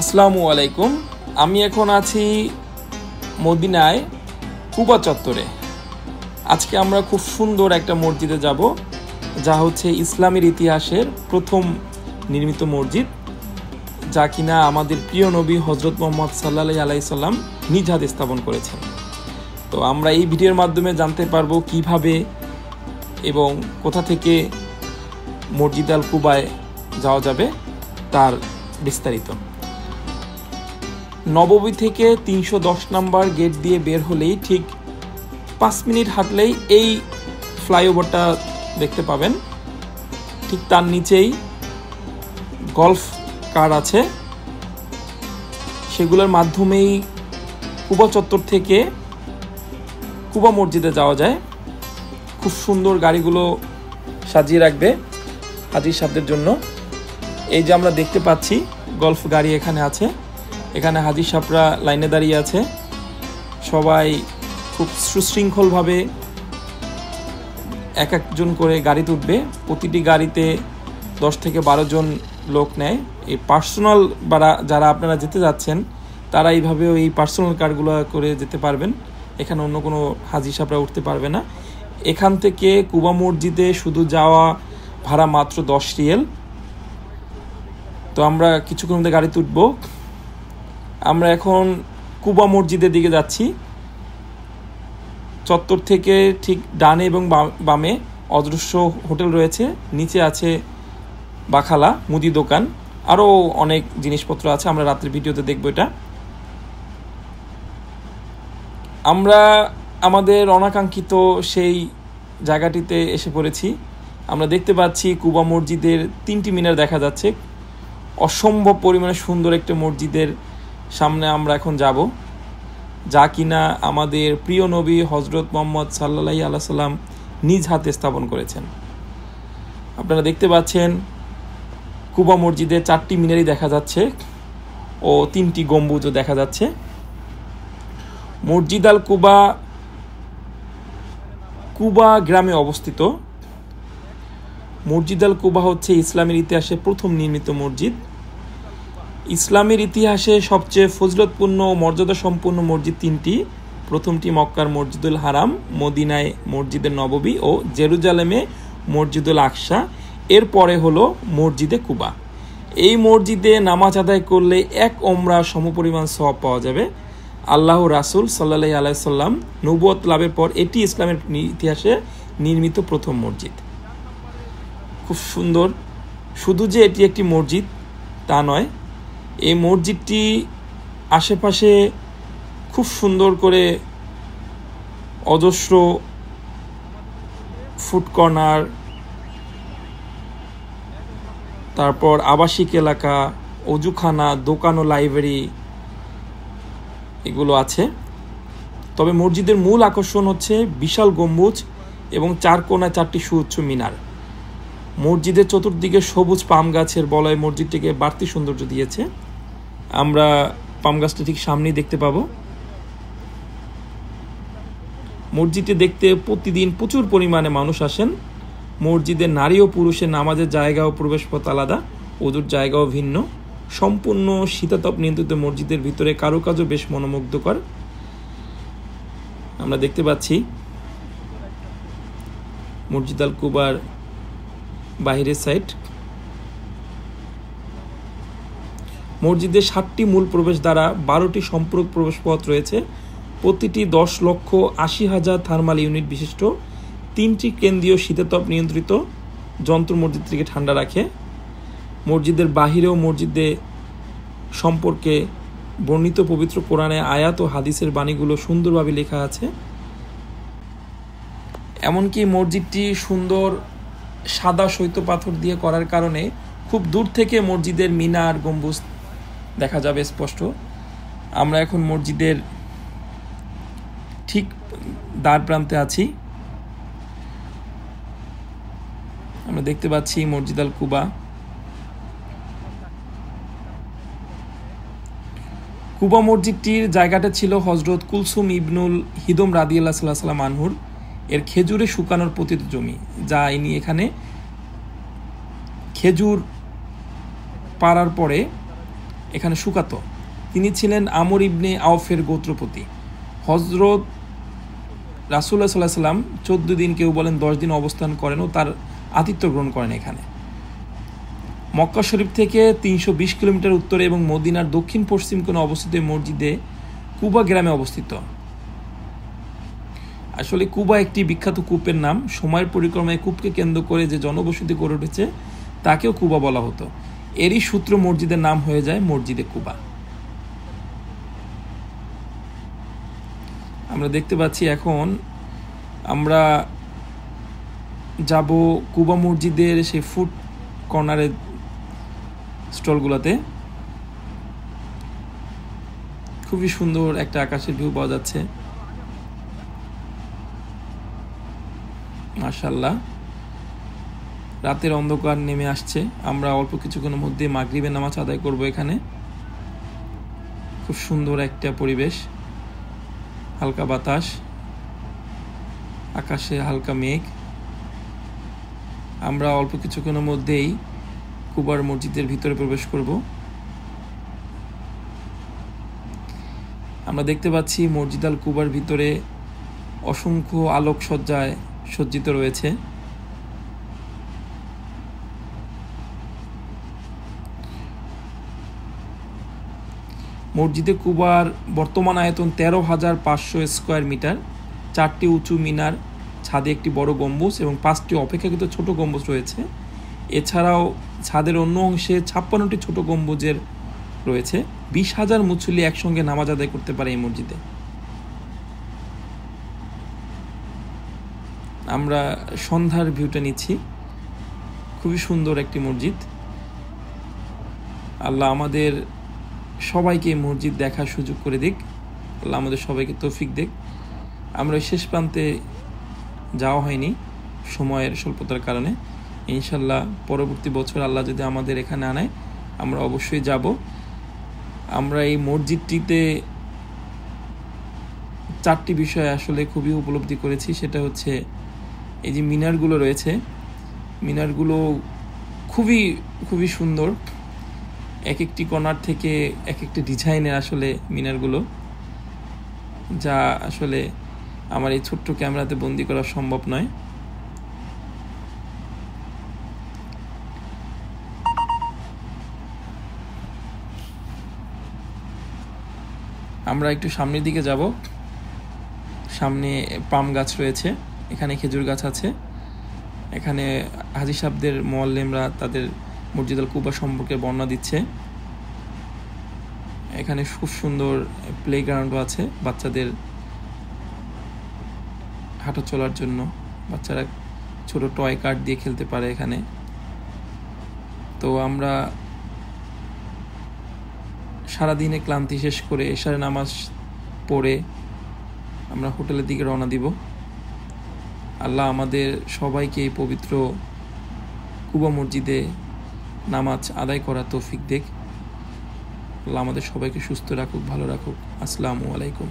আসসালামু আলাইকুম। আমি এখন আছি মদিনায় কুবা চত্বরে। আজকে আমরা খুব সুন্দর একটা মসজিদে যাব, যা হচ্ছে ইসলামের ইতিহাসের প্রথম নির্মিত মসজিদ, যা কিনা আমাদের প্রিয় নবী হজরত মুহাম্মদ সাল্লাল্লাহু আলাইহি সাল্লাম নিজ হাতে স্থাপন করেছেন। তো আমরা এই ভিডিওর মাধ্যমে জানতে পারবো কিভাবে এবং কোথা থেকে মসজিদ আল কুবায় যাওয়া যাবে তার বিস্তারিত। নববী থেকে ৩১০ নম্বর গেট দিয়ে বের হলেই ঠিক ৫ মিনিট হাঁটলেই এই ফ্লাইওভারটা দেখতে পাবেন। ঠিক তার নিচেই গলফ কার আছে, সেগুলোর মাধ্যমেই কুবা চত্বর থেকে কুবা মসজিদে যাওয়া যায়। খুব সুন্দর গাড়িগুলো সাজিয়ে রাখবে হাজির সাহেবদের জন্য। এই যে আমরা দেখতে পাচ্ছি গলফ গাড়ি এখানে আছে, এখানে হাজির সাহেবরা লাইনে দাঁড়িয়ে আছে। সবাই খুব সুশৃঙ্খলভাবে এক একজন করে গাড়িতে উঠবে। প্রতিটি গাড়িতে 10 থেকে 12 জন লোক নেয়। এই পার্সোনাল যারা আপনারা যেতে যাচ্ছেন তারা এইভাবেও এই পার্সোনাল কারগুলো করে যেতে পারবেন। এখানে অন্য কোনো হাজির সাহেবরা উঠতে পারবে না। এখান থেকে কুবা মসজিদে শুধু যাওয়া ভাড়া মাত্র 10 রিয়াল। তো আমরা কিছুক্ষণ মধ্যে গাড়িতে উঠবো। আমরা এখন কুবা মসজিদের দিকে যাচ্ছি। চত্বর থেকে ঠিক ডানে এবং বামে অদৃশ্য হোটেল রয়েছে, নিচে আছে বাখালা মুদি দোকান, আরও অনেক জিনিসপত্র আছে। আমরা রাত্রির ভিডিওতে দেখবো এটা। আমরা আমাদের অনাকাঙ্ক্ষিত সেই জায়গাটিতে এসে পড়েছি। আমরা দেখতে পাচ্ছি কুবা মসজিদের 3টি মিনার দেখা যাচ্ছে। অসম্ভব পরিমাণে সুন্দর একটা মসজিদের সামনে আমরা এখন যাব, যা কিনা আমাদের প্রিয় নবী হজরত মুহাম্মদ সাল্লাল্লাহু আলাইহি সাল্লাম নিজ হাতে স্থাপন করেছেন। আপনারা দেখতে পাচ্ছেন কুবা মসজিদে 4টি মিনারই দেখা যাচ্ছে ও 3টি গম্বুজও দেখা যাচ্ছে। মসজিদ আল কুবা কুবা গ্রামে অবস্থিত। মসজিদ আল কুবা হচ্ছে ইসলামের ইতিহাসে প্রথম নির্মিত মসজিদ। ইসলামের ইতিহাসে সবচেয়ে ফজিলতপূর্ণ ও মর্যাদা সম্পন্ন মসজিদ 3টি। প্রথমটি মক্কার মসজিদুল হারাম, মদিনায় মসজিদে নববী ও জেরুজালেমে মসজিদুল আকসা। এরপরে হলো মসজিদে কুবা। এই মসজিদে নামাজ আদায় করলে এক ওমরা সমপরিমাণ সওয়াব পাওয়া যাবে। আল্লাহ রাসূল সাল্লাল্লাহু আলাইহি সাল্লাম নবুয়ত লাভের পর এটি ইসলামের ইতিহাসে নির্মিত প্রথম মসজিদ। খুব সুন্দর। শুধু যে এটি একটি মসজিদ তা নয়, এই মসজিদটি আশেপাশে খুব সুন্দর করে অজস্র ফুড কর্নার, তারপর আবাসিক এলাকা, অজুখানা, দোকান ও লাইব্রেরি এগুলো আছে। তবে মসজিদের মূল আকর্ষণ হচ্ছে বিশাল গম্বুজ এবং 4 কোণায় 4টি সুউচ্চ মিনার। মসজিদের চতুর্দিকে সবুজ পাম গাছের বলয় মসজিদটিকে বাড়তি সৌন্দর্য দিয়েছে। আমরা পাম গাছটা ঠিক সামনেই দেখতে পাবো। মসজিদটি দেখতে প্রতিদিন প্রচুর পরিমাণে মানুষ আসেন। মসজিদের নারী ও পুরুষের নামাজের জায়গা ও প্রবেশ পথ আলাদা, ওযুর জায়গাও ভিন্ন। সম্পূর্ণ শীতাতপ নিয়ন্ত্রিত মসজিদের ভিতরে কারুকাজও বেশ মনোমুগ্ধকর। আমরা দেখতে পাচ্ছি মসজিদ আল কুবার বাহিরের সাইড। মসজিদে 7টি মূল প্রবেশদ্বার, 12টি সম্পূরক প্রবেশ পথ রয়েছে। প্রতিটি 10,80,000 থার্মাল ইউনিট বিশিষ্ট। 3টি কেন্দ্রীয় শীতাতপ নিয়ন্ত্রিত যন্ত্র মসজিদটিকে ঠান্ডা রাখে। মসজিদের বাহিরেও মসজিদে সম্পর্কে বর্ণিত পবিত্র কোরআনে আয়াত ও হাদিসের বাণীগুলো সুন্দরভাবে লেখা আছে। এমনকি মসজিদটি সুন্দর সাদা শ্বেত পাথর দিয়ে করার কারণে খুব দূর থেকে মসজিদের মিনার গম্বুজ দেখা যাবে স্পষ্ট। আমরা এখন মসজিদের ঠিক দ্বার প্রান্তে আছি। আমরা দেখতে পাচ্ছি মসজিদ আল কুবা। কুবা মসজিদটির জায়গাটা ছিল হজরত কুলসুম ইবনুল হিদম রাদিয়াল্লাহু সাল্লাম আনহুর। এর খেজুরে শুকানোর পতিত জমি, যা ইনি এখানে খেজুর পাড়ার পরে এখানে শুকাতো। তিনি ছিলেন আমর ইবনে আওফের গোত্রপতি। হজরত রাসূলুল্লাহ সাল্লাল্লাহু আলাইহি ওয়াসাল্লাম 14 দিন, কেউ বলেন 10 দিন অবস্থান করেন ও তার আতিথ্য গ্রহণ করেন এখানে। মক্কা শরীফ থেকে 320 কিলোমিটার উত্তরে এবং মদিনার দক্ষিণ পশ্চিম কোণে অবস্থিত এই মসজিদে কুবা গ্রামে অবস্থিত। আসলে কুবা একটি বিখ্যাত কূপের নাম। সময়ের পরিক্রমায় কূপকে কেন্দ্র করে যে জনবসতি গড়ে উঠেছে তাকেও কুবা বলা হতো। এরই সূত্র মসজিদের নাম হয়ে যায় মসজিদে কুবা। আমরা দেখতে পাচ্ছি এখন আমরা যাব কুবা মসজিদের সেই ফুড কর্নারের স্টলগুলোতে। খুবই সুন্দর একটা আকাশের ভিউ পাওয়া যাচ্ছে, মাশাআল্লাহ। রাতের অন্ধকার নেমে আসছে। আমরা অল্প কিছুক্ষণের মধ্যে মাগরিবের নামাজ আদায় করব এখানে। খুব সুন্দর একটা পরিবেশ, হালকা বাতাস, আকাশে হালকা মেঘ। আমরা অল্প কিছুক্ষণের মধ্যেই কুবার মসজিদের ভিতরে প্রবেশ করব। আমরা দেখতে পাচ্ছি মসজিদ আল কুবার ভিতরে অসংখ্য আলোকসজ্জায় সজ্জিত রয়েছে। মসজিদে কুবার বর্তমান আয়তন 13,500 স্কোয়ার মিটার। 4টি উঁচু মিনার, ছাদে একটি বড় গম্বুজ এবং 5টি অপেক্ষাকৃত ছোট গম্বুজ রয়েছে। এছাড়াও ছাদের অন্য অংশে 56টি ছোট গম্বুজের রয়েছে। 20,000 মুসল্লি একসঙ্গে নামাজ আদায় করতে পারে এই মসজিদে। আমরা সন্ধ্যার ভিউটা নিচ্ছি। খুবই সুন্দর একটি মসজিদ। আল্লাহ আমাদের সবাইকে এই মসজিদ দেখার সুযোগ করে দিক। আল্লাহ আমাদের সবাইকে তৌফিক দিক। আমরা শেষ প্রান্তে যাওয়া হয়নি সময়ের স্বল্পতার কারণে। ইনশাল্লাহ পরবর্তী বছর আল্লাহ যদি আমাদের এখানে আনায় আমরা অবশ্যই যাব। আমরা এই মসজিদটিতে 4টি বিষয় আসলে খুবই উপলব্ধি করেছি। সেটা হচ্ছে এই যে মিনারগুলো রয়েছে, মিনারগুলো খুবই খুবই সুন্দর। এক একটি কর্নার থেকে এক একটি ডিজাইনের আসলে মিনারগুলো, যা আসলে আমার এই ছোট্ট ক্যামেরাতে বন্দি করা সম্ভব নয়। আমরা একটু সামনের দিকে যাব। সামনে পাম গাছ রয়েছে, এখানে খেজুর গাছ আছে। এখানে হাজী সাহেবদের মুআল্লিমরা তাদের মসজিদ আল কুবা সম্পর্কে বর্ণনা দিচ্ছে। এখানে খুব সুন্দর প্লেগ্রাউন্ডও আছে বাচ্চাদের হাঁটা চলার জন্য। বাচ্চারা ছোট টয় কার দিয়ে খেলতে পারে এখানে। তো আমরা সারাদিনে ক্লান্তি শেষ করে এশার নামাজ পড়ে আমরা হোটেলের দিকে রওনা দিব। আল্লাহ আমাদের সবাইকে এই পবিত্র কুবা মসজিদে নামাজ আদায় করা তৌফিক দেখ। আল্লাহ আমাদের সবাইকে সুস্থ রাখুক, ভালো রাখুক। আসসালামু আলাইকুম।